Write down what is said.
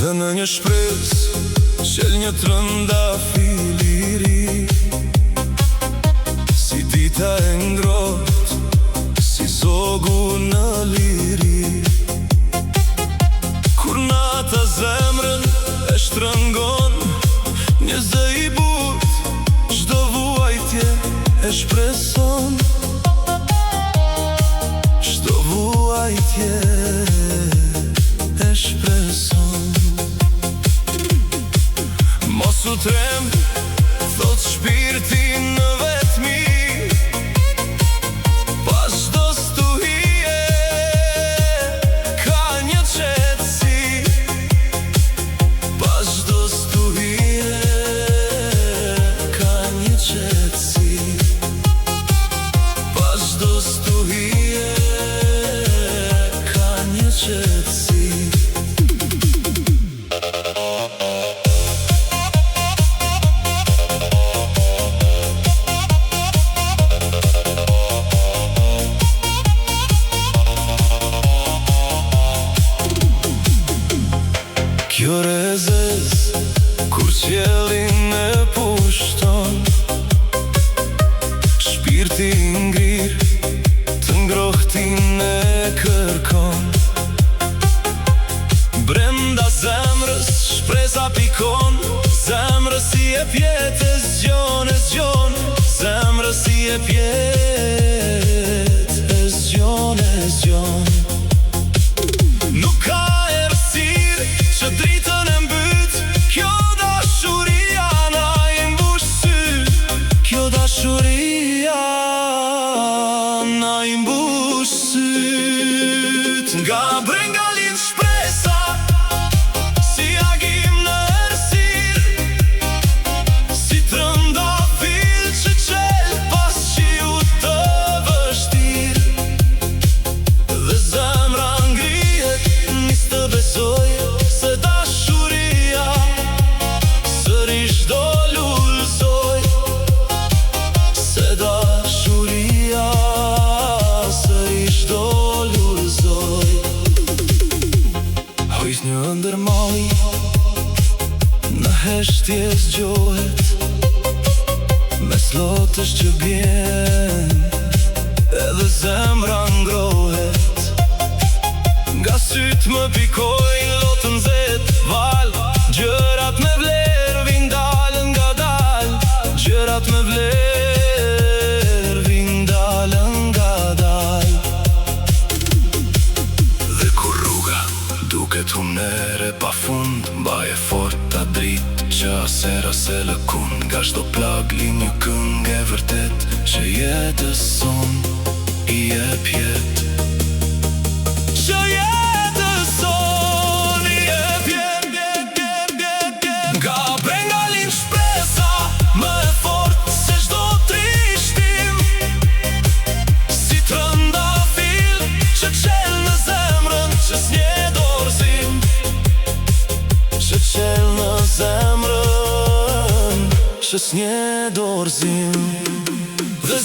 Dhe në një shpres qel një trëndafi liri, si dita e ngrot, si zogu në liri. Kur nata zemrën e shtrëngon, një zë i but, çdo vuajtje e shpreson, çdo vuajtje e shpreson. Mos u trem, thot shpirti në vetmi, pas çdo stuhie ka një qetësi, pas çdo stuhie ka një qetësi, pas çdo stuhie ka një qetësi. Kjo rezes, kur qjellin e pushton, shpirti ngrir, të ngrohtin e kërkon. Brenda zemrës shpresa pikon, zemrës i e pjetë e zgjon, e zgjon. Zemrës i e pjetë e zgjon, e zgjon. Nuk ka errësirë që dritën e mbyt, kjo dashuria na i mbush syt, kjo dashuria na i mbush syt. Nga brenga lind shpresa, si agim në errësirë, si trëndafil që qel pas qiut të vështirë. Dhe zemra ngrihet, nis të besoj se dashuria sërish do lullzoj, se dashuria sërish do lullzoj. Hojt një ndërmali, në heshtje zgjohet, me slotësh që bjen, edhe zemra ngrohet. Nga syt më pikojnë lotën zet val, gjërat me vler vin dalën nga dal, gjërat me vler vin dalën nga dal. Dhe kur rruga duket hunere pa fund, mbaje fort ta drit që asera se lëkun. Nga çdo plag lin një këngë e vërtet, që jetës son i jep jetë, që jetës son i jep jetë. Nga brenga lind shpresa, më e fort se çdo trishtim, si trëndafil që qel në zemrën, që s'nje dorëzim, që qel në zemrën, që s'nje dorëzim. Dhe